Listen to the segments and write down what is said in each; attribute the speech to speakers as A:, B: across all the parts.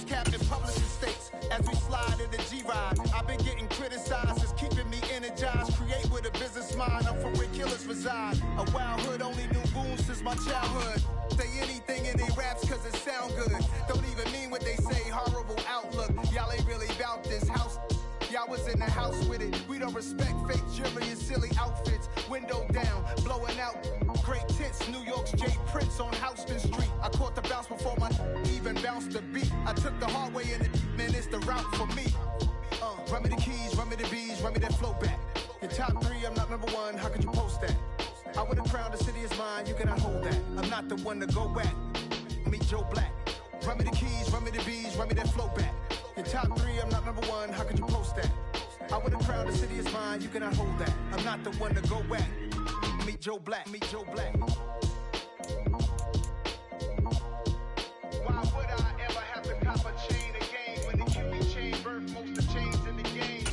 A: Last cap and publishing states. As we slide in the G-Ride, I've been getting criticized as keeping me energized. Create with a business mind, I'm from where killers reside. A wild hood, only knew goons since my childhood. Say anything in they raps cause it sound good. Don't even mean what they say, horrible outlook. Y'all ain't really about this house. Y'all was in the house with it. We don't respect fake jewelry and silly outfits. Window down, blowing out great tits. New York's Jay Prince on Houston Street. I caught the bounce before my even bounced the beat. I took the hard way in it, man, it's the route for me. Run me the keys, run me the bees, run me that flow back. Your top three, I'm not number one, how could you post that? I would have crowned the city is mine, you cannot hold that. I'm not the one to go back. Meet Joe Black. Run me the keys, run me the bees, run me that flow back. Your top three, I'm not number one, how could you post that? I would have crowned the city is mine, you cannot hold that. I'm not the one to go back. Meet Joe Black, meet Joe Black. Why would I ever have to cop a chain again when the QB chain birthed most of chains in the game?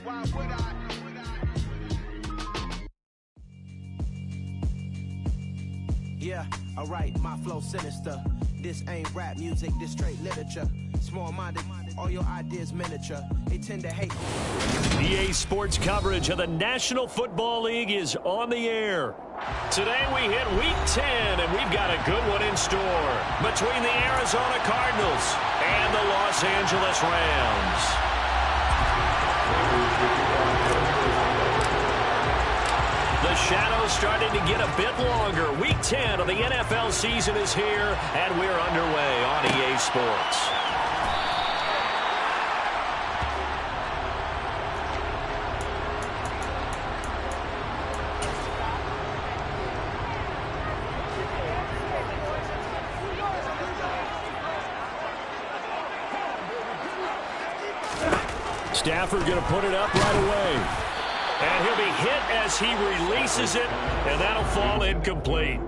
A: Why would I?
B: Yeah, alright, my flow sinister. This ain't rap music, this straight literature. Small-minded, all your ideas miniature. They tend to hate.
C: EA Sports coverage of the National Football League is on the air. Today we hit Week 10, and we've got a good one in store between the Arizona Cardinals and the Los Angeles Rams. The shadow's starting to get a bit longer. Week 10 of the NFL season is here, and we're underway on EA Sports. Stafford going to put it up right away. And he'll be hit as he releases it, and that'll fall incomplete.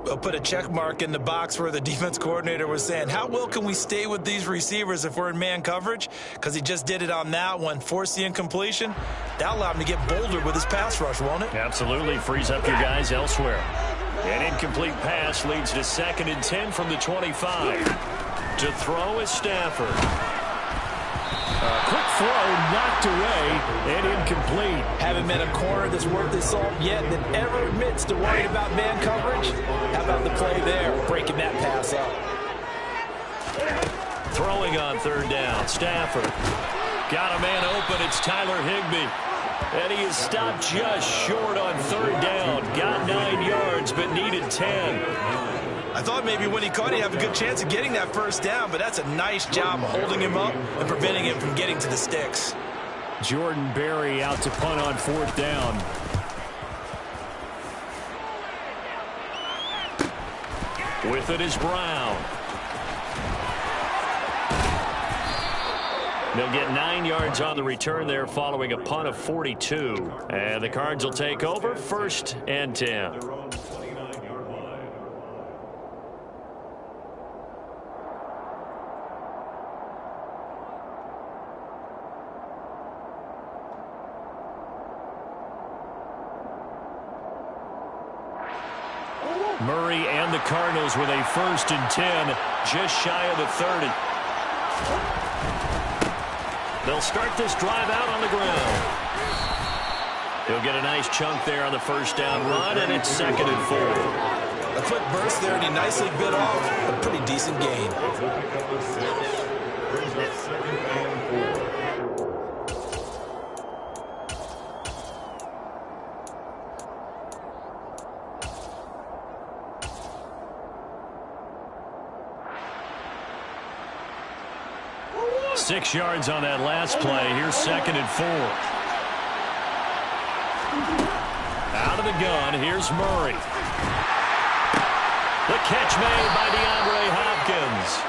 D: We'll put a check mark in the box where the defense coordinator was saying, how well can we stay with these receivers if we're in man coverage? Because he just did it on that one, forced the incompletion. That'll allow him to get bolder with his pass rush, won't it?
C: Absolutely. Frees up your guys elsewhere. An incomplete pass leads to 2nd and 10 from the 25. To throw is Stafford. Quick throw knocked away and incomplete.
D: Haven't met a corner that's worth his salt yet that ever admits to worrying about man coverage. How about the play there, breaking that pass up?
C: Throwing on 3rd down, Stafford. Got a man open, it's Tyler Higbee. And he is stopped just short on 3rd down. Got 9 yards, but needed 10.
D: I thought maybe when he caught it, he'd have a good chance of getting that 1st down, but that's a nice job holding him up and preventing him from getting to the sticks.
C: Jordan Berry out to punt on 4th down. With it is Brown. They'll get 9 yards on the return there following a punt of 42. And the Cards will take over 1st and 10. Murray and the Cardinals with a 1st and 10, just shy of the 30. They'll start this drive out on the ground. He'll get a nice chunk there on the 1st down run, and it's 2nd and 4.
D: A quick burst there, and he nicely bit off a pretty decent gain.
C: Six yards on that last play. Here's 2nd and 4. Out of the gun, here's Murray. The catch made by DeAndre Hopkins.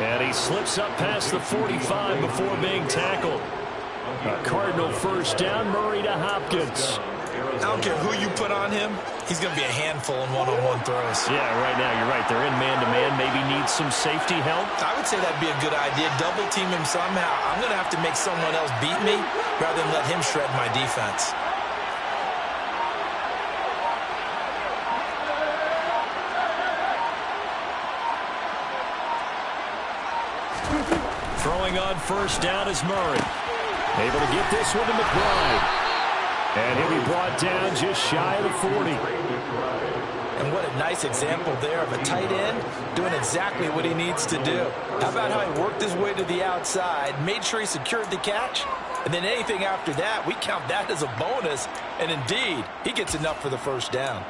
C: And he slips up past the 45 before being tackled. A Cardinal 1st down, Murray to Hopkins.
D: I don't care who you put on him, he's going to be a handful in one-on-one throws.
C: Yeah, right now, you're right. They're in man-to-man. Maybe needs some safety help.
D: I would say that'd be a good idea. Double team him somehow. I'm going to have to make someone else beat me rather than let him shred my defense.
C: Throwing on first down is Murray. Able to get this one to McBride. And he'll be brought down just shy of the 40.
D: And what a nice example there of a tight end doing exactly what he needs to do. How about how he worked his way to the outside, made sure he secured the catch, and then anything after that, we count that as a bonus. And indeed, he gets enough for the first down.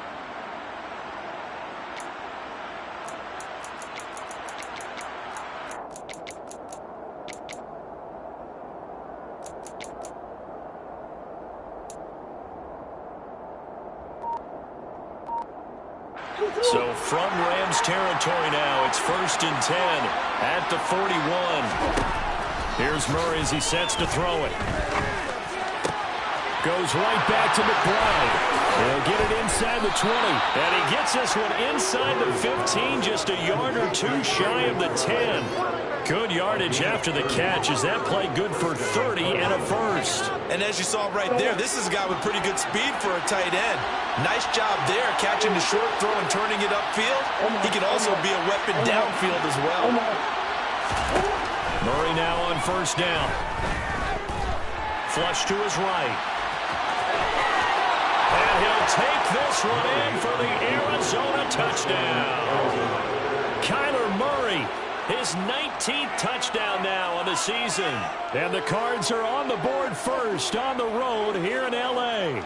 C: So from Rams territory now, it's 1st and 10 at the 41. Here's Murray as he sets to throw it. Goes right back to McBride. He'll get it inside the 20. And he gets this one inside the 15, just a yard or two shy of the 10. Good yardage after the catch. Is that play good for 30 and a first?
D: And as you saw right there, this is a guy with pretty good speed for a tight end. Nice job there, catching the short throw and turning it upfield. He can also be a weapon downfield as well.
C: Murray now on first down. Flush to his right. And he'll take this one in for the Arizona touchdown. Kyler Murray, his 19th touchdown now on the season. And the Cards are on the board first on the road here in L.A.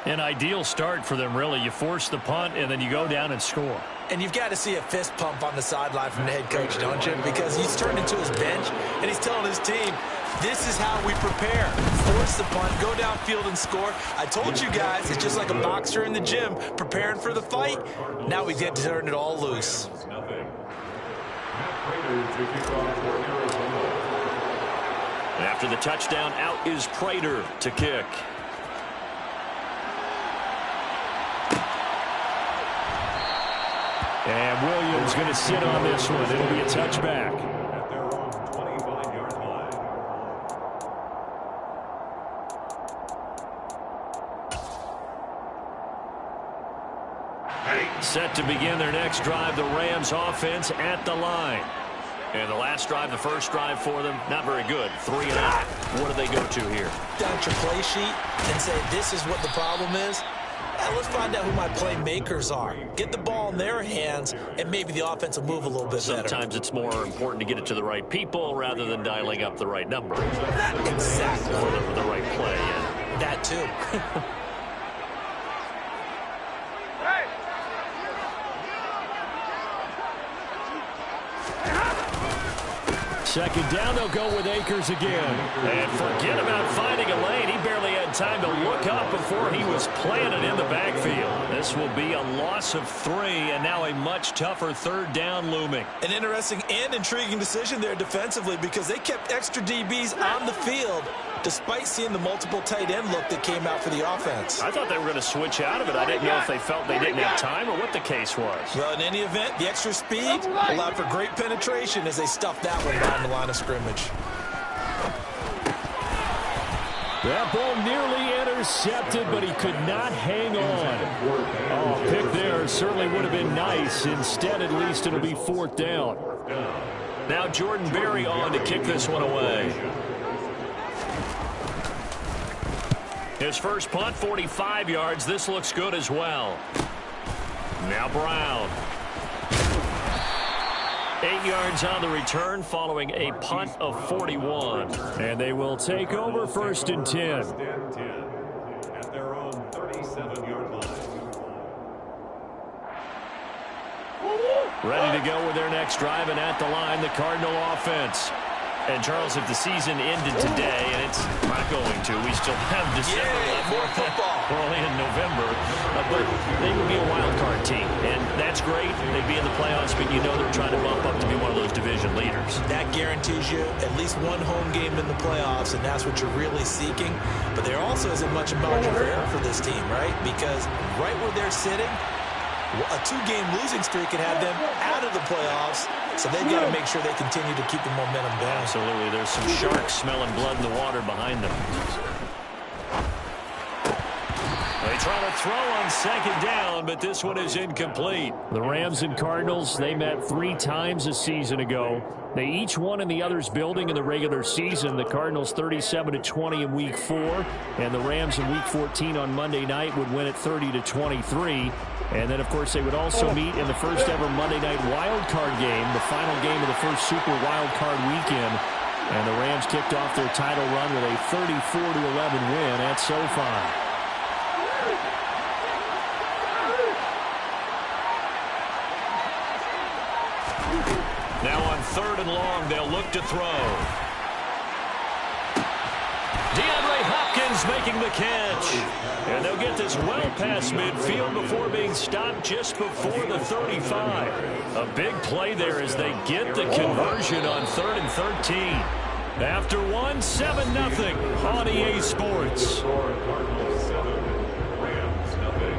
C: An ideal start for them, really. You force the punt, and then you go down and score.
D: And you've got to see a fist pump on the sideline from the head coach, don't you? Because he's turned into his bench, and he's telling his team, this is how we prepare. Force the punt, go downfield and score. I told you guys, it's just like a boxer in the gym preparing for the fight. Now we get to turn it all loose.
C: After the touchdown, out is Prater to kick. And Williams going to sit on this one. It'll be a touchback.
E: At their own 25-yard line.
C: Set to begin their next drive, the Rams offense at the line. And the last drive, the first drive for them, not very good. 3 and out. What do they go to here?
D: Down your play sheet and say, this is what the problem is. Let's find out who my playmakers are. Get the ball in their hands, and maybe the offense will move a little bit better.
C: Sometimes it's more important to get it to the right people rather than dialing up the right number.
D: Exactly.
C: For the right play. Yeah.
D: That too.
C: Second down, they'll go with Akers again. And forget about finding a lane. He barely had time to look up before he was planted in the backfield. This will be a loss of 3, and now a much tougher third down looming.
D: An interesting and intriguing decision there defensively because they kept extra DBs on the field despite seeing the multiple tight end look that came out for the offense.
C: I thought they were going to switch out of it. I didn't know if they felt they didn't have time or what the case was.
D: Well, in any event, the extra speed allowed for great penetration as they stuffed that one down the line of scrimmage.
C: That ball nearly intercepted, but he could not hang on. Oh, pick there certainly would have been nice. Instead, at least it'll be 4th down. Now Jordan Berry on to kick this one away. His first punt, 45 yards. This looks good as well. Now Brown. 8 yards on the return following a punt of 41. And they will take over 1st and 10.
E: At their own 37-yard line.
C: Ready to go with their next drive, and at the line, the Cardinal offense. And, Charles, if the season ended today, and it's not going to, we still have December left.
D: More football.
C: We're only in November. But they would be a wild card team, and that's great. They'd be in the playoffs, but you know they're trying to bump up to be one of those division leaders.
D: That guarantees you at least one home game in the playoffs, and that's what you're really seeking. But there also isn't much margin for error for this team, right? Because right where they're sitting, a 2-game losing streak could have them out of the playoffs, so they've got to make sure they continue to keep the momentum going.
C: Absolutely. There's some sharks smelling blood in the water behind them. They Trying to throw on second down, but this one is incomplete.
F: The Rams and Cardinals, they met 3 times a season ago. They each won in the other's building in the regular season. The Cardinals 37-20 in Week 4, and the Rams in Week 14 on Monday night would win it 30-23. And then, of course, they would also meet in the first ever Monday night wild card game, the final game of the first Super Wild Card weekend. And the Rams kicked off their title run with a 34-11 win at SoFi.
C: Now on 3rd and long, they'll look to throw. DeAndre Hopkins making the catch. And they'll get this well past midfield before being stopped just before the 35. A big play there as they get the conversion on 3rd and 13. After 1, 7-0 on EA Sports.
E: Cardinals 7, Rams nothing.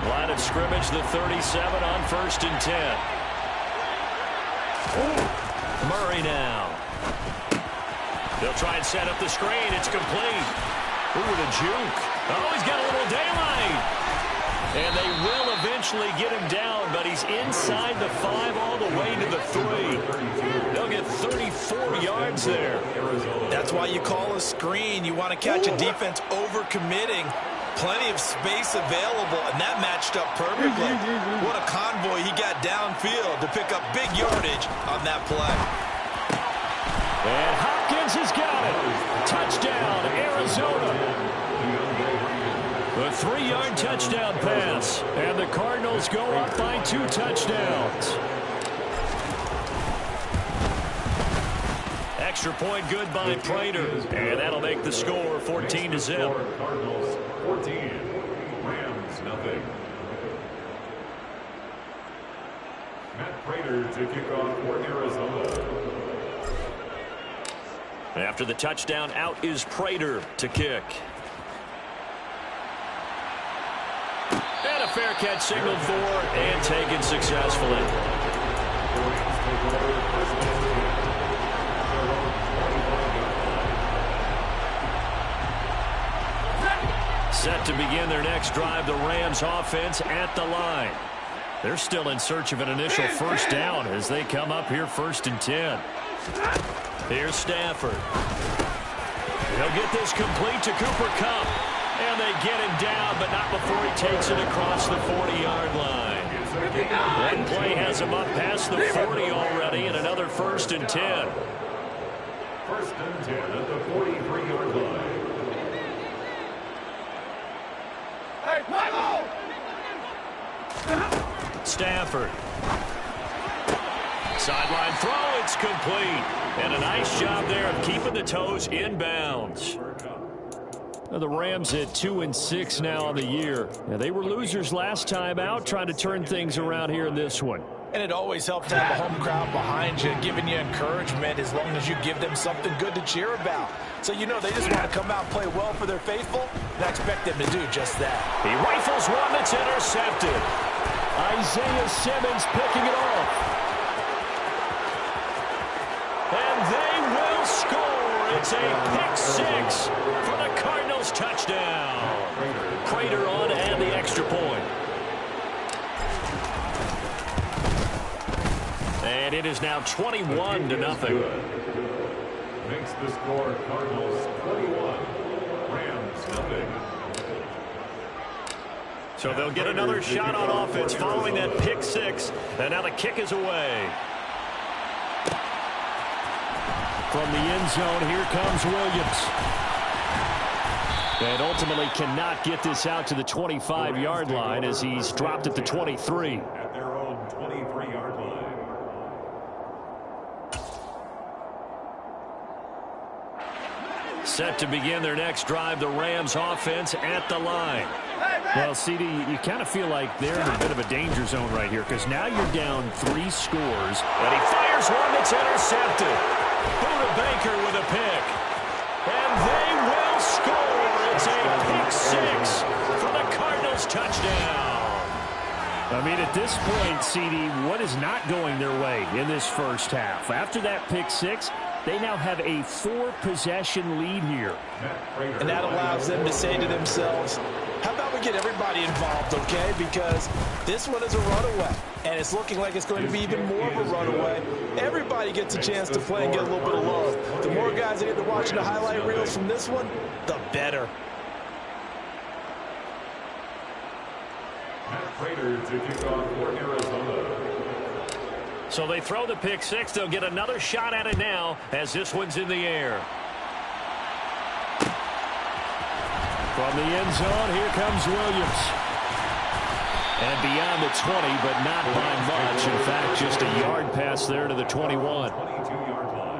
C: Line of scrimmage, the 37 on 1st and 10. Murray now. They'll try and set up the screen. It's complete. Ooh, the juke. Oh, he's got a little daylight. And they will eventually get him down, but he's inside the 5 all the way to the 3. They'll get 34 yards there.
D: That's why you call a screen. You want to catch a defense over-committing. Plenty of space available, and that matched up perfectly. What a convoy he got downfield to pick up big yardage on that play.
C: And Hopkins has got it. Touchdown, Arizona. A 3-yard touchdown pass, and the Cardinals go up by 2 touchdowns. Extra point good by Prater, and that'll make the score 14-0.
E: Cardinals 14, Rams nothing. Matt Prater to kick off for Arizona.
C: After the touchdown, out is Prater to kick. And a fair catch signaled for and taken successfully. Set to begin their next drive, the Rams offense at the line. They're still in search of an initial first down as they come up here 1st and 10. Here's Stafford. He'll get this complete to Cooper Kupp. And they get him down, but not before he takes it across the 40-yard line. One play has him up past the 40 already, and another 1st and 10.
E: 1st and 10 at the 43-yard line.
C: Stafford. Sideline throw, it's complete. And a nice job there of keeping the toes in bounds. The Rams at 2-6 now on the year. They were losers last time out, trying to turn things around here in this one.
D: And it always helps to have a home crowd behind you, giving you encouragement as long as you give them something good to cheer about. So you know they just want to come out and play well for their faithful, and I expect them to do just that.
C: He rifles one that's intercepted. Isaiah Simmons picking it off. And they will score. It's a pick-6 for the Cardinals touchdown. Prater on to add the extra point. And it is now 21-0.
E: Makes the score Cardinals 21, Rams nothing.
C: So they'll get another shot on offense following that pick-6. And now the kick is away. From the end zone, here comes Williams. And ultimately cannot get this out to the 25-yard line as he's dropped at the 23.
E: At their own 23-yard line.
C: Set to begin their next drive, the Rams offense at the line.
F: Well, CD, you kind of feel like they're in a bit of a danger zone right here because now you're down 3 scores.
C: And he fires one that's intercepted. Buda Baker with a pick. And they will score. It's a pick-6 for the Cardinals touchdown.
F: I mean, at this point, CD, what is not going their way in this first half? After that pick six, they now have a 4-possession lead here.
D: And that allows them to say to themselves, how about we get everybody involved, okay? Because this one is a runaway, and it's looking like it's going to be even more of a runaway. Everybody gets a chance to play and get a little bit of love. The more guys that get to watch the highlight reels from this one, the better.
E: Matt Prater to kick off for Arizona.
C: So they throw the pick six. They'll get another shot at it now as this one's in the air.
F: From the end zone, here comes Williams. And beyond the 20, but not by much. In fact, just a yard pass there to the 21.
E: 22-yard line.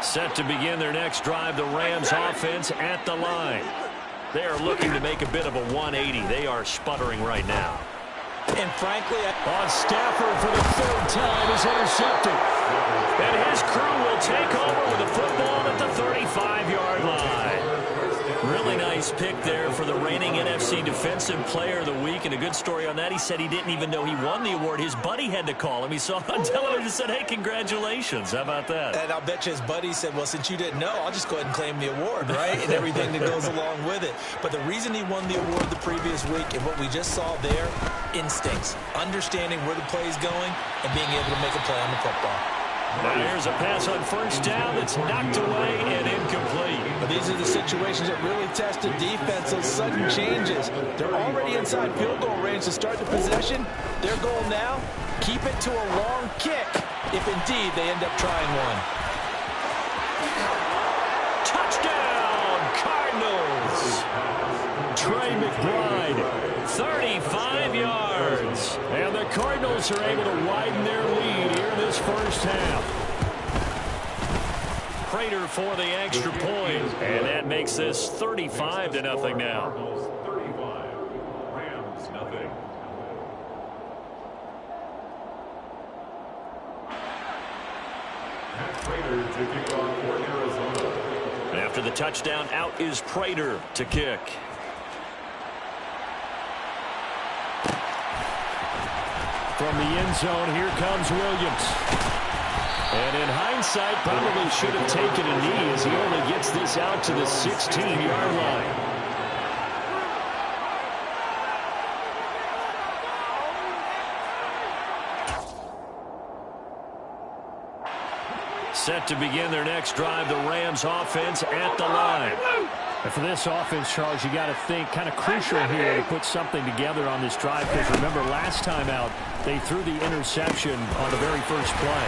C: Set to begin their next drive, the Rams offense at the line. They are looking to make a bit of a 180. They are sputtering right now.
D: And frankly,
F: on Stafford for the third time is intercepted.
C: And his crew will take over with the football at the 35-yard line. Really nice pick there for the reigning NFC Defensive Player of the Week. And a good story on that, he said he didn't even know he won the award. His buddy had to call him. He saw it on television and said, hey, congratulations. How about that?
D: And I'll bet you his buddy said, well, since you didn't know, I'll just go ahead and claim the award, right? And everything that goes along with it. But the reason he won the award the previous week and what we just saw there, instincts, understanding where the play is going and being able to make a play on the football.
C: Now here's a pass on first down that's knocked away and incomplete.
D: But these are the situations that really test a defense, those sudden changes. They're already inside field goal range to start the possession. Their goal now, keep it to a long kick, if indeed they end up trying one.
C: Touchdown, Cardinals!
F: Trey McBride,
C: 35 yards.
F: And the Cardinals are able to widen their lead here in this first half.
C: Prater for the extra point, and that makes this 35-0 now.
E: 35. Rams, nothing. Matt Prater to kick off for Arizona.
C: After the touchdown, out is Prater to kick.
F: From the end zone, here comes Williams. And in hindsight, probably should have taken a knee as he only gets this out to the 16-yard line.
C: Set to begin their next drive, the Rams offense at the line.
F: And for this offense, Charles, you got to think kind of crucial here to put something together on this drive, because remember last time out, they threw the interception on the very first play.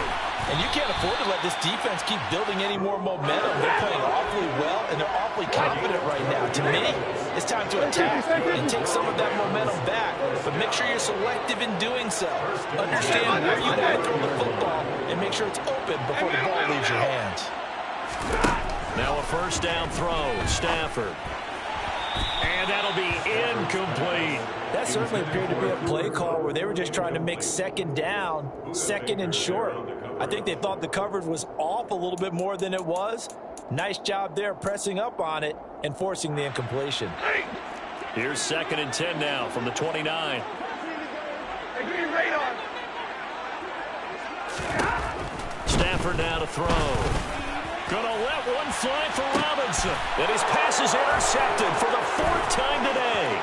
D: And you can't afford to let this defense keep building any more momentum. They're playing awfully well, and they're awfully confident right now. To me, it's time to attack and take some of that momentum back. But make sure you're selective in doing so. Understand where you want to throw the football and make sure it's open before the ball leaves your hands.
C: Now a first down throw, Stafford. And that'll be incomplete.
D: That certainly appeared to be a play call where they were just trying to make second down, second and short. I think they thought the coverage was off a little bit more than it was. Nice job there pressing up on it and forcing the incompletion.
C: Here's 2nd and 10 now from the 29. Stafford now to throw. Gonna let one fly for Robinson. And his pass is intercepted for the 4th time today.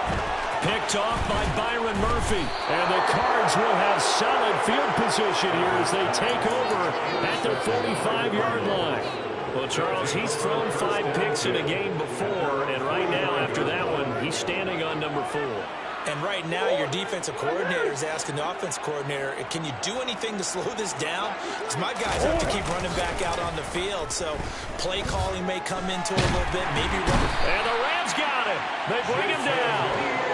C: Picked off by Byron Murphy.
F: And the Cards will have solid field position here as they take over at the 45-yard line.
C: Well, Charles, he's thrown 5 picks in a game before, and right now, after that one, he's standing on number 4.
D: And right now, your defensive coordinator is asking the offense coordinator, can you do anything to slow this down? Because my guys have to keep running back out on the field, so play calling may come into it a little bit, maybe run.
C: And the Rams got him. They bring him down.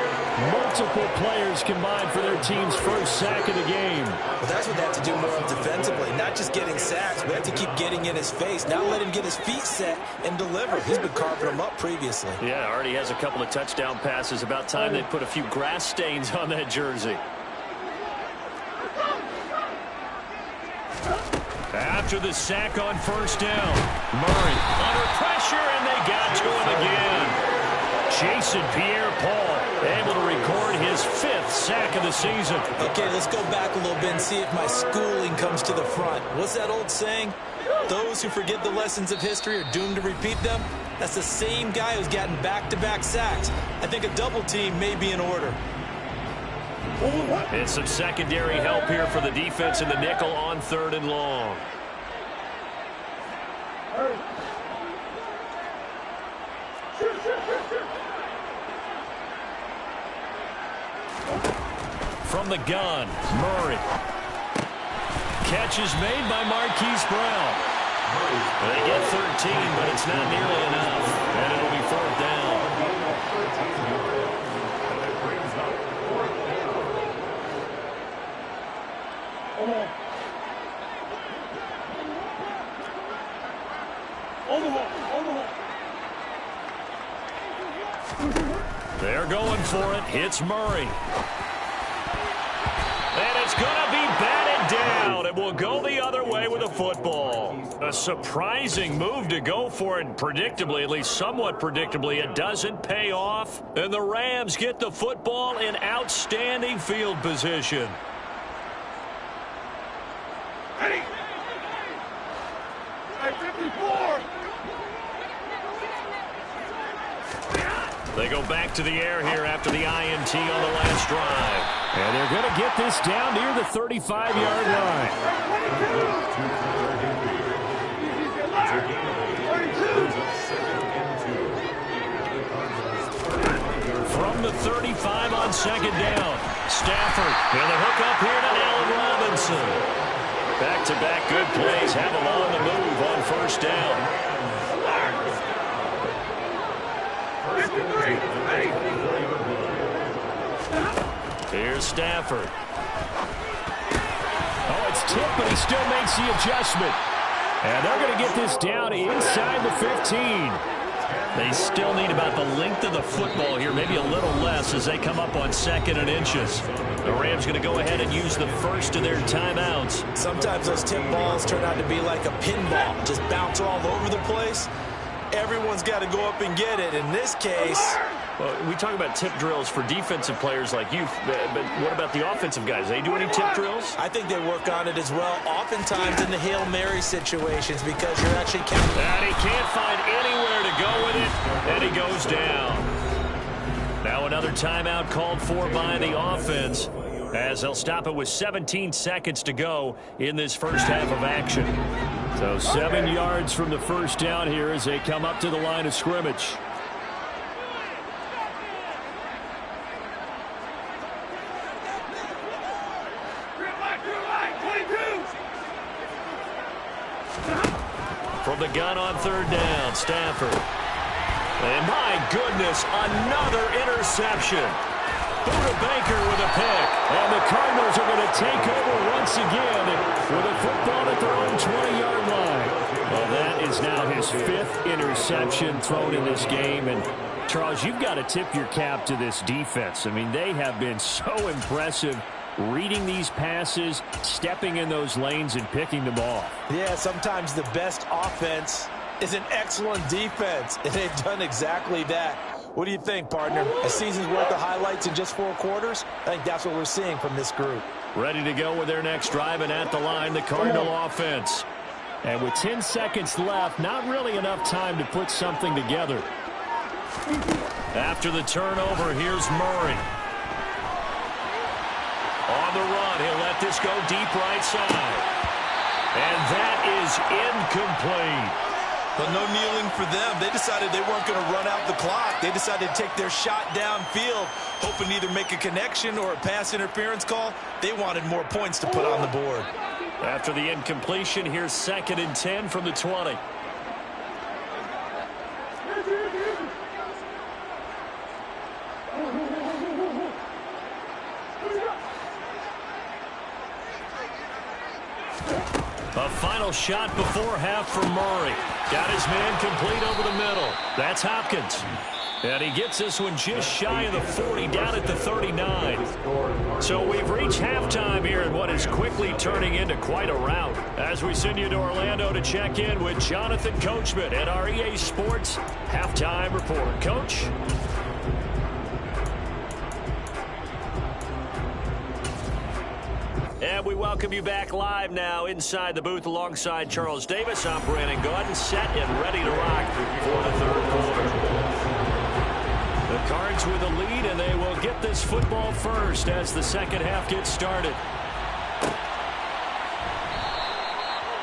F: Multiple players combined for their team's first sack of the game.
D: Well, that's what they have to do more of defensively, not just getting sacks. We have to keep getting in his face, not let him get his feet set and deliver. He's been carving them up previously.
C: Yeah, already has a couple of touchdown passes. About time they put a few grass stains on that jersey. after the sack on first down. Murray under pressure, and they got to him again. Jason Pierre-Paul able to record his 5th sack of the season.
D: Okay, let's go back a little bit and see if my schooling comes to the front. What's that old saying? Those who forget the lessons of history are doomed to repeat them. That's the same guy who's gotten back-to-back sacks. I think a double team may be in order.
C: And some secondary help here for the defense in the nickel on 3rd and long. From the gun, Murray. Catch is made by Marquise Brown. They get 13, but it's not nearly enough. And it'll be 4th down. They're going for it. It's Murray. And it's going to be batted down. It will go the other way with the football. A surprising move to go for it. Predictably, at least somewhat predictably, it doesn't pay off. And the Rams get the football in outstanding field position.
E: Ready? 54.
C: They go back to the air here after the INT on the last drive. And they're going to get this down near the 35-yard line. From the 35 on 2nd down. Stafford, and the hook up here to Allen Robinson. Back-to-back good plays have them on the move on 1st down. Here's Stafford. Oh, it's tipped, but he still makes the adjustment. And they're going to get this down inside the 15. They still need about the length of the football here, maybe a little less as they come up on 2nd and inches. The Rams going to go ahead and use the first of their timeouts.
D: Sometimes those tip balls turn out to be like a pinball, just bounce all over the place. Everyone's got to go up and get it. In this case,
C: well, we talk about tip drills for defensive players like you, but what about the offensive guys? They do any tip drills?
D: I think they work on it as well, oftentimes in the Hail Mary situations because you're actually counting.
C: And he can't find anywhere to go with it, and he goes down. Now another timeout called for by the offense as they'll stop it with 17 seconds to go in this first half of action. So 7 yards from the first down here as they come up to the line of scrimmage. From the gun on 3rd down, Stafford. And my goodness, another interception. Buda Baker with a pick. And the Cardinals are going to take over once again with a football at their own 20-yard line. Well, that is now his 5th interception thrown in this game. And, Charles, you've got to tip your cap to this defense. I mean, they have been so impressive reading these passes, stepping in those lanes, and picking them off.
D: Yeah, sometimes the best offense is an excellent defense, and they've done exactly that. What do you think, partner? A season's worth of highlights in just 4 quarters? I think that's what we're seeing from this group.
C: Ready to go with their next drive, and at the line, the Cardinal offense. And with 10 seconds left, not really enough time to put something together. After the turnover, here's Murray. On the run, he'll let this go deep right side. And that is incomplete.
D: But no kneeling for them. They decided they weren't going to run out the clock. They decided to take their shot downfield, hoping to either make a connection or a pass interference call. They wanted more points to put on the board.
C: After the incompletion, here's 2nd and 10 from the 20. A final shot before half for Murray. Got his man complete over the middle. That's Hopkins. And he gets this one just shy of the 40, down at the 39. So we've reached halftime here in what is quickly turning into quite a rout. As we send you to Orlando to check in with Jonathan Coachman at our EA Sports Halftime Report. Coach? And we welcome you back live now inside the booth alongside Charles Davis. I'm Brandon Gaudin, set and ready to rock for the third quarter. The Cards with a lead, and they will get this football first as the second half gets started.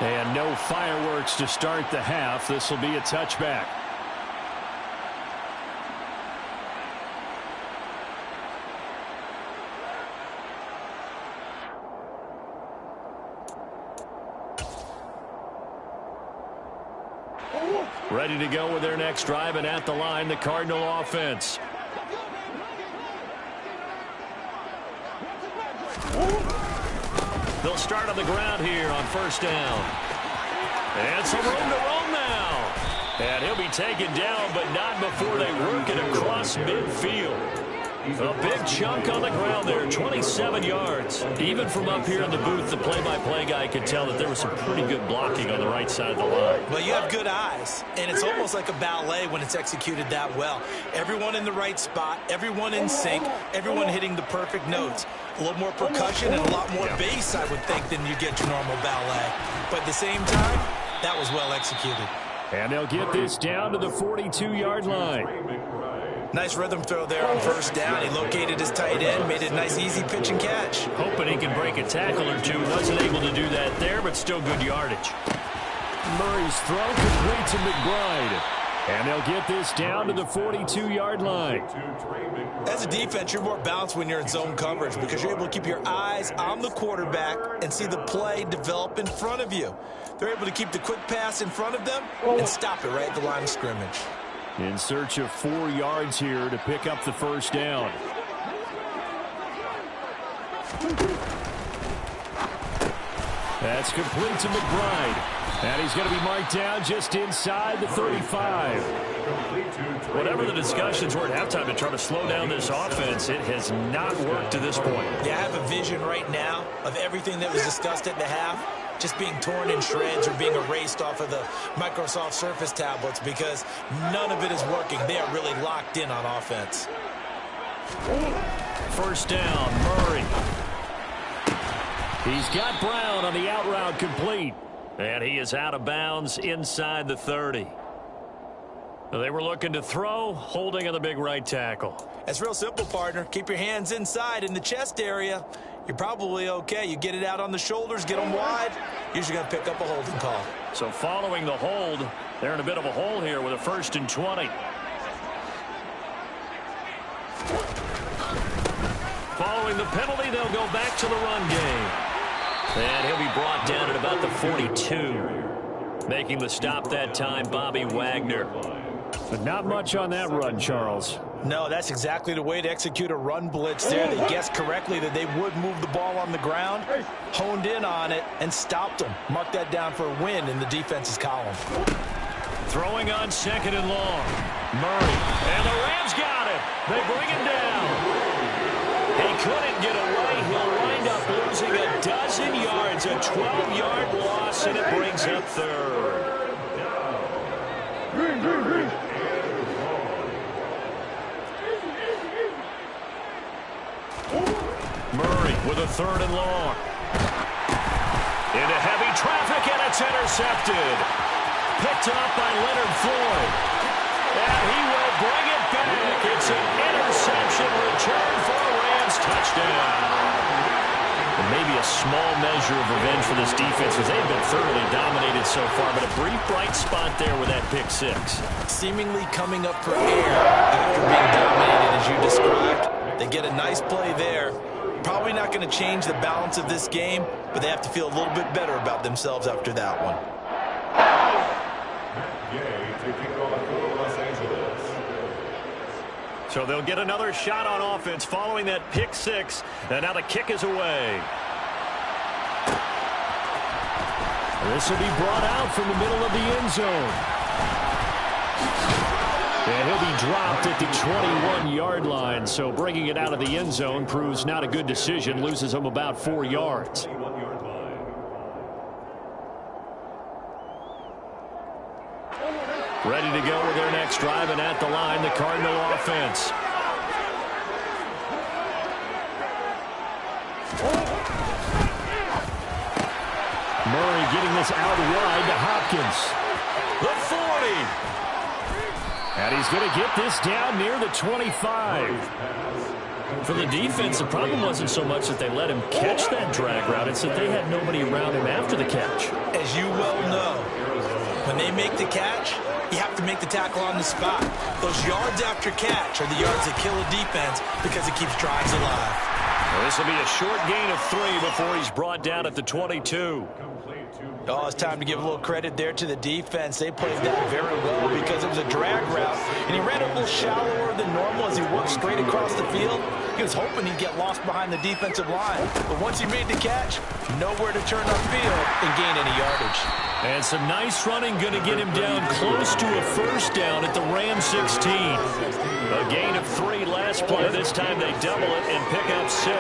C: And no fireworks to start the half. This will be a touchback. Ready to go with their next drive, and at the line, the Cardinal offense. They'll start on the ground here on first down. And some room to roam now. And he'll be taken down, but not before they work it across midfield. A big chunk on the ground there, 27 yards. Even from up here in the booth, the play-by-play guy could tell that there was some pretty good blocking on the right side of the line.
D: Well, you have good eyes, and it's almost like a ballet when it's executed that well. Everyone in the right spot, everyone in sync, everyone hitting the perfect notes. A little more percussion and a lot more bass, I would think, than you get your normal ballet. But at the same time, that was well executed.
F: And they'll get this down to the 42-yard line.
D: Nice rhythm throw there on first down. He located his tight end, made it a nice, easy pitch and catch.
F: Hoping he can break a tackle or two. Wasn't able to do that there, but still good yardage. Murray's throw complete to McBride. And they'll get this down to the 42-yard line.
D: As a defense, you're more balanced when you're in zone coverage because you're able to keep your eyes on the quarterback and see the play develop in front of you. They're able to keep the quick pass in front of them and stop it right at the line of scrimmage.
F: In search of 4 yards here to pick up the first down. That's complete to McBride. And he's going to be marked down just inside the 35. Whatever the discussions were at halftime to try to slow down this offense, it has not worked to this point.
D: Yeah, I have a vision right now of everything that was discussed at the half just being torn in shreds or being erased off of the Microsoft Surface tablets because none of it is working. They are really locked in on offense.
F: First down, Murray. He's got Brown on the out route complete. And he is out of bounds inside the 30. They were looking to throw, holding on the big right tackle.
D: That's real simple, partner. Keep your hands inside in the chest area. You're probably okay. You get it out on the shoulders, get them wide. Usually going to pick up a holding call.
F: So following the hold, they're in a bit of a hole here with a 1st and 20. Following the penalty, they'll go back to the run game. And he'll be brought down at about the 42. Making the stop that time, Bobby Wagner. But not much on that run, Charles.
D: No, that's exactly the way to execute a run blitz there. They guessed correctly that they would move the ball on the ground, honed in on it, and stopped them. Mark that down for a win in the defense's column.
F: Throwing on 2nd and long. Murray. And the Rams got it. They bring him down. He couldn't get away. He'll wind up losing a dozen yards, a 12-yard loss, and it brings up 3rd. Murray with a 3rd and long. Into heavy traffic, and it's intercepted. Picked up by Leonard Floyd. And he will bring it back. It's an interception return for a Rams touchdown. And maybe a small measure of revenge for this defense as they've been thoroughly dominated so far, but a brief bright spot there with that pick 6.
D: Seemingly coming up for air after being dominated as you described. They get a nice play there. Probably not going to change the balance of this game, but they have to feel a little bit better about themselves after that one.
C: So they'll get another shot on offense following that pick 6. And now the kick is away.
F: This will be brought out from the middle of the end zone. And he'll be dropped at the 21-yard line. So bringing it out of the end zone proves not a good decision. Loses him about 4 yards. Ready to go with their next drive, and at the line, the Cardinal offense. Murray getting this out wide to Hopkins.
D: The 40.
F: And he's going to get this down near the 25.
C: For the defense, the problem wasn't so much that they let him catch that drag route. It's that they had nobody around him after the catch.
D: As you well know, when they make the catch, you have to make the tackle on the spot. Those yards after catch are the yards that kill a defense because it keeps drives alive.
C: Well, this will be a short gain of 3 before he's brought down at the 22.
D: Oh, it's time to give a little credit there to the defense. They played that very well because it was a drag route, and he ran a little shallower than normal as he worked straight across the field. He was hoping he'd get lost behind the defensive line, but once he made the catch, nowhere to turn upfield and gain any yardage.
C: And some nice running, going to get him down close to a first down at the Ram 16. A gain of 3 last play. This time they double it and pick up 6.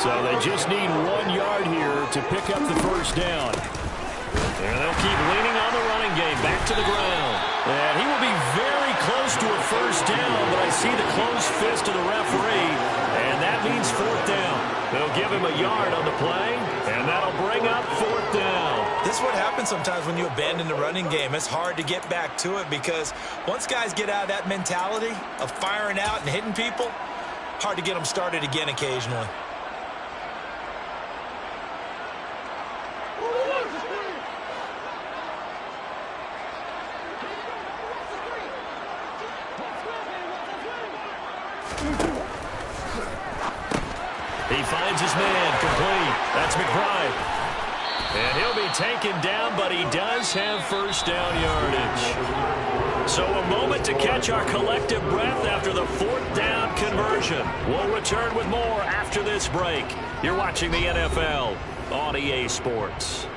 F: So they just need 1 yard here to pick up the first down.
C: And they'll keep leaning on the running game. Back to the ground. And he will be very close to a first down, but I see the closed fist of the referee, and that means 4th down. They'll give him a yard on the play, and that'll bring up 4th down.
D: This is what happens sometimes when you abandon the running game. It's hard to get back to it because once guys get out of that mentality of firing out and hitting people, hard to get them started again occasionally.
C: He finds his man, complete. That's McBride. And he'll be taken down, but he does have first down yardage. So a moment to catch our collective breath after the 4th down conversion. We'll return with more after this break. You're watching the NFL on EA Sports.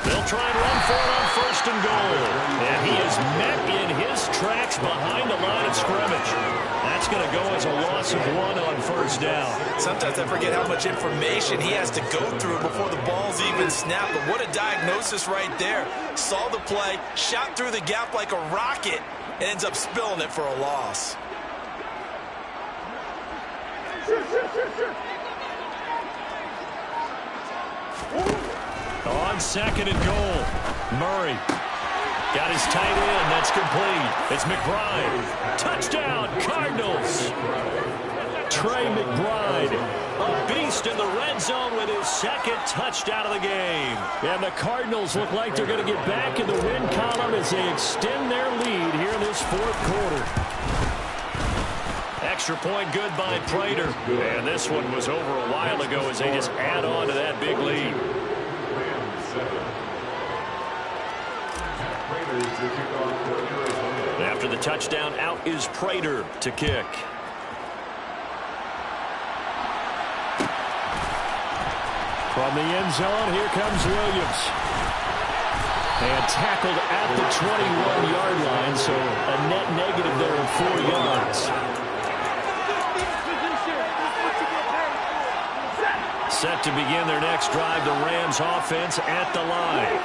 C: They'll try and run for it on 1st and goal. And he is met in his tracks behind the line of scrimmage. That's going to go as a loss of 1 on 1st down.
D: Sometimes I forget how much information he has to go through before the ball's even snapped. But what a diagnosis right there. Saw the play, shot through the gap like a rocket, and ends up spilling it for a loss.
C: On 2nd and goal, Murray got his tight end. That's complete. It's McBride. Touchdown, Cardinals. Trey McBride, a beast in the red zone with his 2nd touchdown of the game.
F: And the Cardinals look like they're going to get back in the win column as they extend their lead here in this 4th quarter.
C: Extra point good by Prater. And this one was over a while ago as they just add on to that big lead. After the touchdown, out is Prater to kick.
F: From the end zone, here comes Williams. And tackled at the 21-yard line, so a net negative there of 4 yards.
C: Set to begin their next drive, the Rams offense at the line.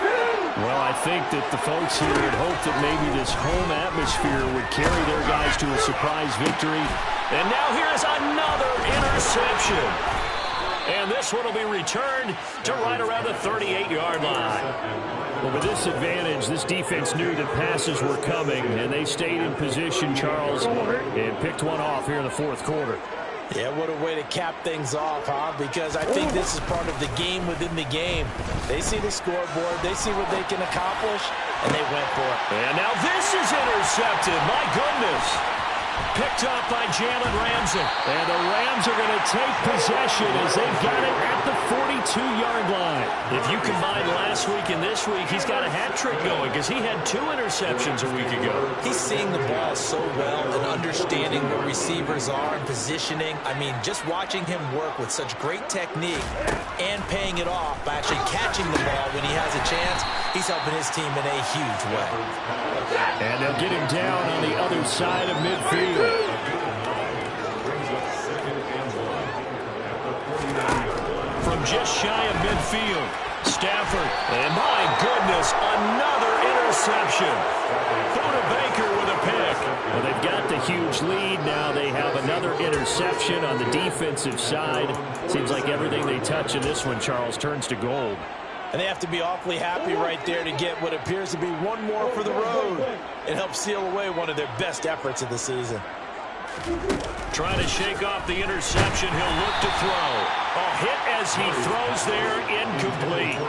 F: Well, I think that the folks here had hoped that maybe this home atmosphere would carry their guys to a surprise victory.
C: And now here's another interception. And this one will be returned to right around the 38-yard line.
F: Well, with this advantage, this defense knew that passes were coming, and they stayed in position, Charles, and picked one off here in the 4th quarter.
D: Yeah, what a way to cap things off, huh? Because I think this is part of the game within the game. They see the scoreboard, they see what they can accomplish, and they went for it.
C: And now this is intercepted. My goodness. Picked off by Jalen Ramsey.
F: And the Rams are going to take possession as they've got it at the 42-yard line.
C: If you combine last week and this week, he's got a hat trick going because he had 2 interceptions a week ago.
D: He's seeing the ball so well and understanding where receivers are and positioning. I mean, just watching him work with such great technique and paying it off by actually catching the ball when he has a chance, he's helping his team in a huge way.
F: And they'll get him down on the other side of midfield.
C: From just shy of midfield, Stafford. And my goodness, another interception. Buda Baker with a pick.
F: Well, they've got the huge lead. Now they have another interception on the defensive side. Seems like everything they touch in this one, Charles, turns to gold.
D: And they have to be awfully happy right there to get what appears to be one more for the road. It helps seal away one of their best efforts of the season.
C: Trying to shake off the interception. He'll look to throw. A hit as he throws there, incomplete.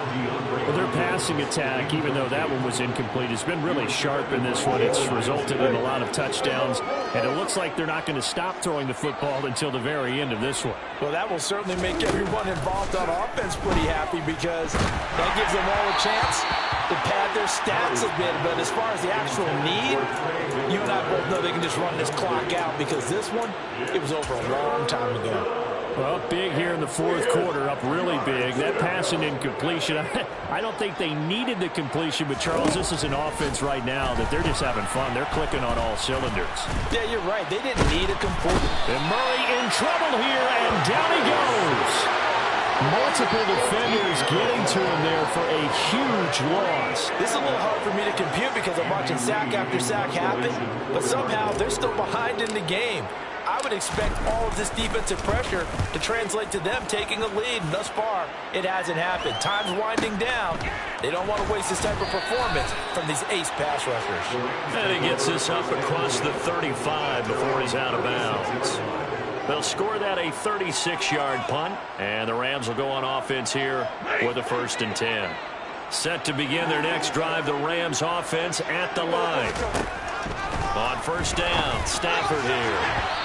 F: Well, their passing attack, even though that one was incomplete, has been really sharp in this one. It's resulted in a lot of touchdowns, and it looks like they're not going to stop throwing the football until the very end of this one.
D: Well, that will certainly make everyone involved on offense pretty happy because that gives them all a chance to pad their stats a bit. But as far as the actual need, you and I both know they can just run this clock out because this one, it was over a long time ago.
F: Well, big here in the fourth quarter, up really big. That passing incompletion, I don't think they needed the completion, but Charles, this is an offense right now that they're just having fun. They're clicking on all cylinders.
D: Yeah, you're right. They didn't need a complete.
F: And Murray in trouble here, and down he goes. Multiple defenders getting to him there for a huge loss.
D: This is a little hard for me to compute because I'm watching sack after sack happen, but somehow they're still behind in the game. I would expect all of this defensive pressure to translate to them taking a lead, and thus far, it hasn't happened. Time's winding down. They don't want to waste this type of performance from these ace pass rushers.
C: And he gets this up across the 35 before he's out of bounds. They'll score that a 36-yard punt, and the Rams will go on offense here with a 1st and 10. Set to begin their next drive, the Rams offense at the line. On 1st down, Stafford here.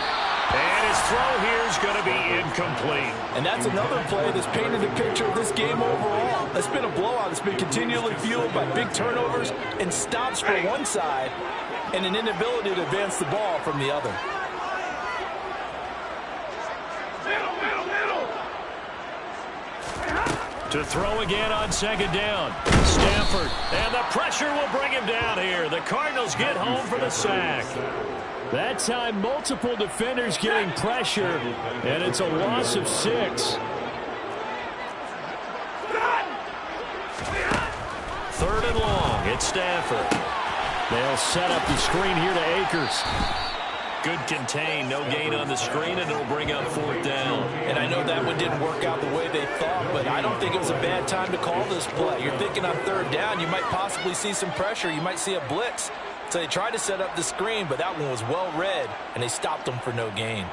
C: And his throw here is going to be incomplete.
D: And that's another play that's painted the picture of this game overall. It's been a blowout. It's been continually fueled by big turnovers and stops for one side and an inability to advance the ball from the other.
C: To throw again on 2nd down. Stafford. And the pressure will bring him down here. The Cardinals get home for the sack.
F: That time, multiple defenders getting pressure, and it's a loss of 6.
C: 3rd and long. It's Stafford.
F: They'll set up the screen here to Akers.
C: Good contain, no gain on the screen, and it'll bring up 4th down.
D: And I know that one didn't work out the way they thought, but I don't think it was a bad time to call this play. You're thinking on 3rd down, you might possibly see some pressure. You might see a blitz. So they tried to set up the screen, but that one was well read, and they stopped them for no gain.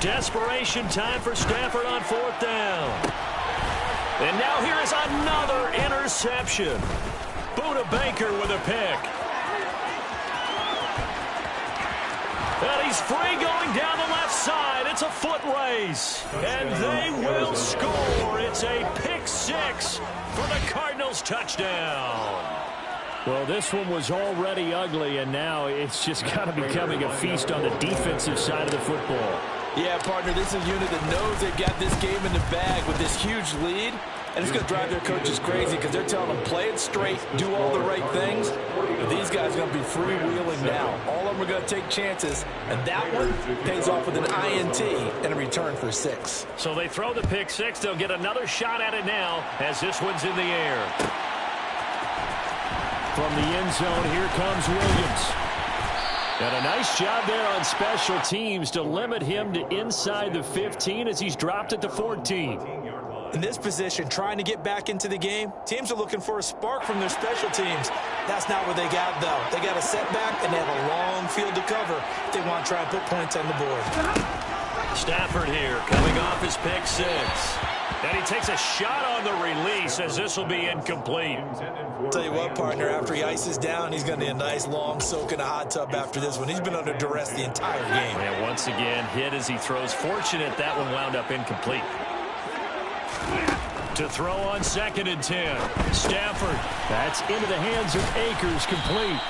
C: Desperation time for Stafford on 4th down. And now here is another interception. Buda Baker with a pick. And he's free going down the left side. It's a foot race. And they will score. It's a pick 6 for the Cardinals touchdown.
F: Well, this one was already ugly, and now it's just kind of becoming a feast on the defensive side of the football.
D: Yeah, partner, this is a unit that knows they've got this game in the bag with this huge lead. And it's going to drive their coaches crazy because they're telling them, play it straight, do all the right things. But these guys are going to be freewheeling now. All of them are going to take chances. And that one pays off with an INT and a return for 6.
C: So they throw the pick 6. They'll get another shot at it now as this one's in the air.
F: From the end zone, here comes Williams. And a nice job there on special teams to limit him to inside the 15 as he's dropped at the 14.
D: In this position, trying to get back into the game, teams are looking for a spark from their special teams. That's not what they got, though. They got a setback, and they have a long field to cover if they want to try and put points on the board.
C: Stafford here coming off his pick six. And he takes a shot on the release as this will be incomplete.
D: Tell you what, partner, after he ices down, he's going to need a nice long soak in a hot tub after this one. He's been under duress the entire game.
C: And once again, hit as he throws. Fortunate that one wound up incomplete. To throw on 2nd and 10. Stafford. That's into the hands of Akers, complete.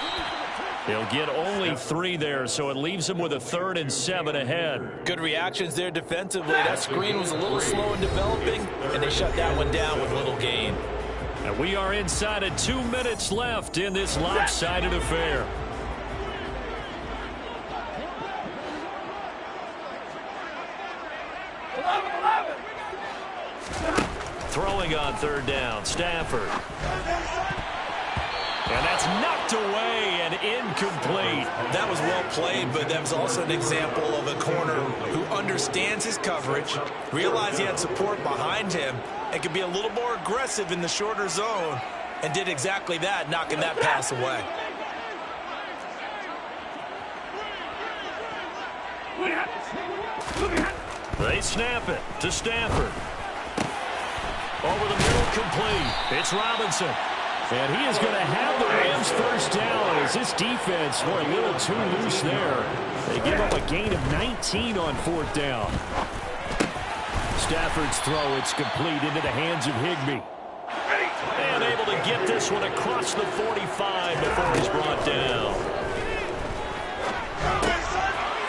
C: He'll get only 3 there, so it leaves him with a 3rd and 7 ahead.
D: Good reactions there defensively. That screen was a little slow in developing, and they shut that one down with little gain.
C: And we are inside of 2 minutes left in this lopsided affair. Throwing on 3rd down, Stafford. And that's knocked away and incomplete.
D: That was well played, but that was also an example of a corner who understands his coverage, realized he had support behind him, and could be a little more aggressive in the shorter zone, and did exactly that, knocking that pass away.
C: They snap it to Stafford. Over the middle, complete. It's Robinson. And he is going to have the Rams first down as this defense were a little too loose there. They give up a gain of 19 on 4th down. Stafford's throw, it's complete into the hands of Higbee. And able to get this one across the 45 before he's brought down.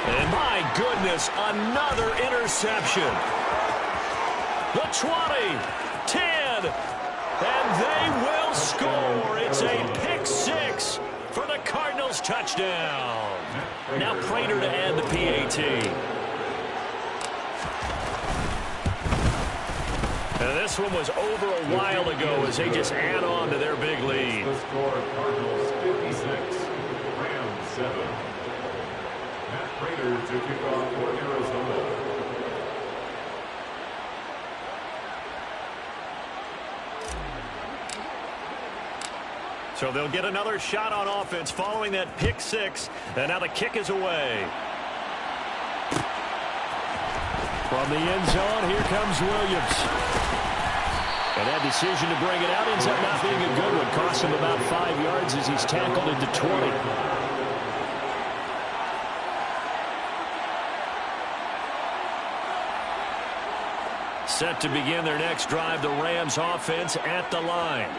C: And my goodness, another interception. The 20, 10, and they will score. It's a pick 6 for the Cardinals touchdown. Now Prater to add the PAT. And this one was over a while ago as they just add on to their big lead.
E: The score, Cardinals 56, Rams 7. Matt Prater to kick off for Arizona.
C: So they'll get another shot on offense following that pick 6. And now the kick is away. From the end zone, here comes Williams. And that decision to bring it out ends up not being a good one. Costs him about 5 yards as he's tackled into 20. Set to begin their next drive, the Rams offense at the line.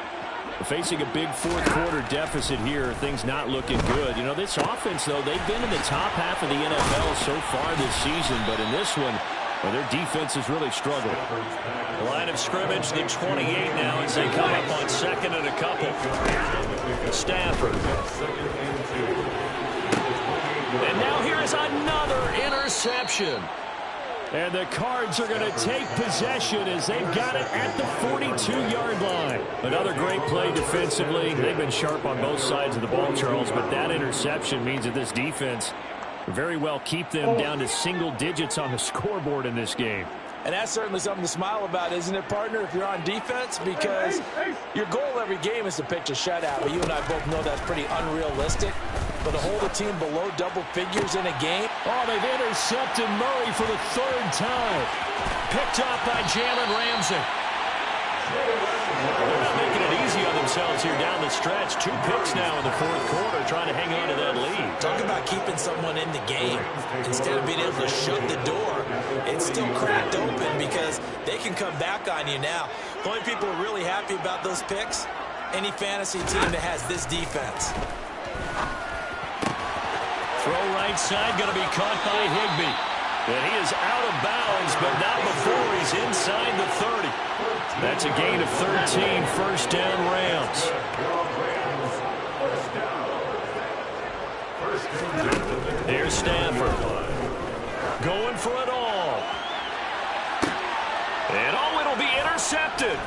C: Facing a big fourth-quarter deficit here, things not looking good. You know, this offense, though, they've been in the top half of the NFL so far this season, but in this one, well, their defense has really struggled. Line of scrimmage, the 28 now as they come up on 2nd and a couple. Stafford. And now here is another interception. And the Cards are going to take possession as they've got it at the 42-yard line. Another great play defensively. They've been sharp on both sides of the ball, Charles, but that interception means that this defense very well keep them down to single digits on the scoreboard in this game.
D: And that's certainly something to smile about, isn't it, partner, if you're on defense? Because your goal every game is to pitch a shutout. But you and I both know that's pretty unrealistic. But to hold a team below double figures in a game.
C: Oh, they've intercepted Murray for the 3rd time. Picked off by Jalen Ramsey. They're not making it easy on themselves here down the stretch. 2 picks now in the 4th quarter, trying to hang on to that lead.
D: Talk about keeping someone in the game. Instead of being able to shut the door, it's still cracked open because they can come back on you now. The only people who are really happy about those picks, any fantasy team that has this defense.
C: Throw right side, going to be caught by Higbee. And he is out of bounds, but not before he's inside the 30. That's a gain of 13, first down Rams. Here's Stafford. Going for it all. And it'll be intercepted.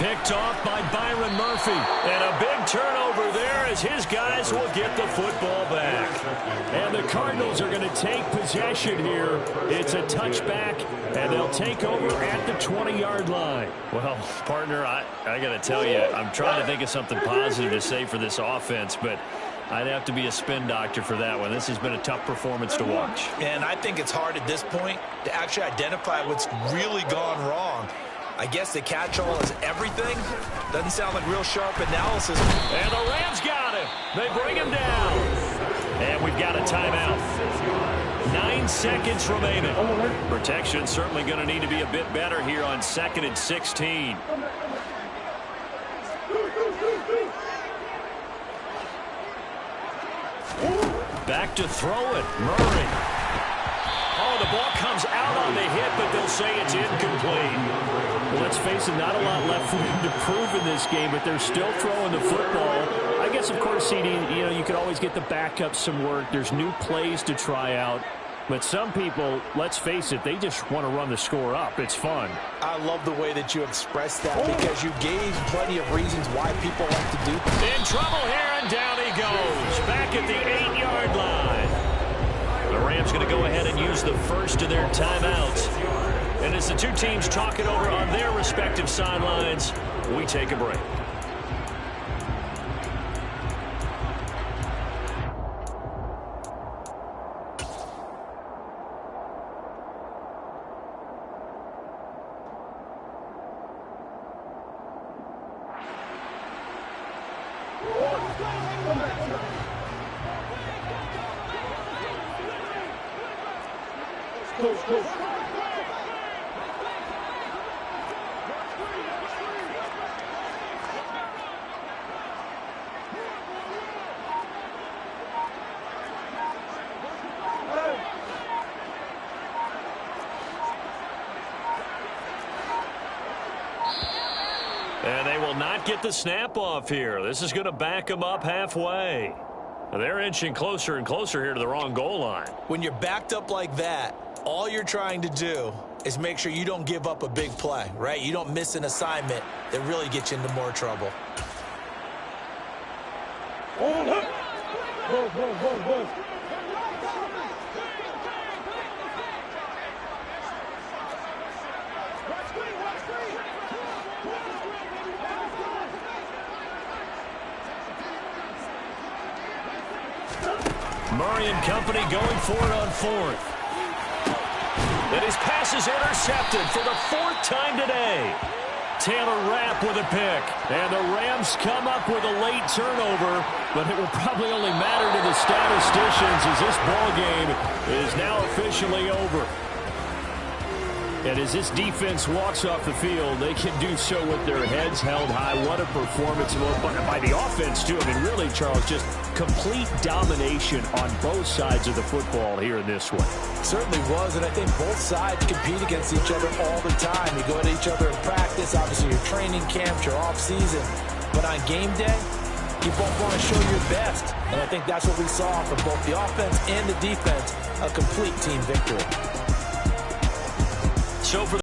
C: Picked off by Byron Murphy. And a big turnover there as his guys will get the football back. And the Cardinals are going to take possession here. It's a touchback, and they'll take over at the 20-yard line.
F: Well, partner, I got to tell you, I'm trying to think of something positive to say for this offense, but I'd have to be a spin doctor for that one. This has been a tough performance to watch.
D: And I think it's hard at this point to actually identify what's really gone wrong. I guess the catch-all is everything. Doesn't sound like real sharp analysis.
C: And the Rams got him. They bring him down.
F: And we've got a timeout.
C: 9 seconds remaining.
F: Protection certainly going to need to be a bit better here on 2nd and 16.
C: Back to throw it. Murray. Oh, the ball comes out on the hit, but they'll say it's incomplete.
F: Well, let's face it, not a lot left for them to prove in this game, but they're still throwing the football. I guess, of course, CD, you could always get the backup some work. There's new plays to try out. But some people, let's face it, they just want to run the score up. It's fun.
D: I love the way that you expressed that because you gave plenty of reasons why people like to do that.
C: In trouble here, and down he goes. Back at the 8-yard line.
F: The Rams going to go ahead and use the first of their timeouts.
C: And as the two teams talk it over on their respective sidelines, we take a break. And they will not get the snap off here. This is going to back them up halfway. They're inching closer and closer here to the wrong goal line.
D: When you're backed up like that, all you're trying to do is make sure you don't give up a big play, right? You don't miss an assignment that really gets you into more trouble.
C: Murray and company going for it on 4th. And his pass is intercepted for the 4th time today. Taylor Rapp with a pick. And the Rams come up with a late turnover, but it will probably only matter to the statisticians as this ball game is now officially over. And as this defense walks off the field, they can do so with their heads held high. What a performance by the offense, too. I mean, really, Charles, just complete domination on both sides of the football here in this one.
D: Certainly was, and I think both sides compete against each other all the time. You go at each other in practice, obviously your training camps, your off-season. But on game day, you both want to show your best. And I think that's what we saw from both the offense and the defense, a complete team victory.
C: So for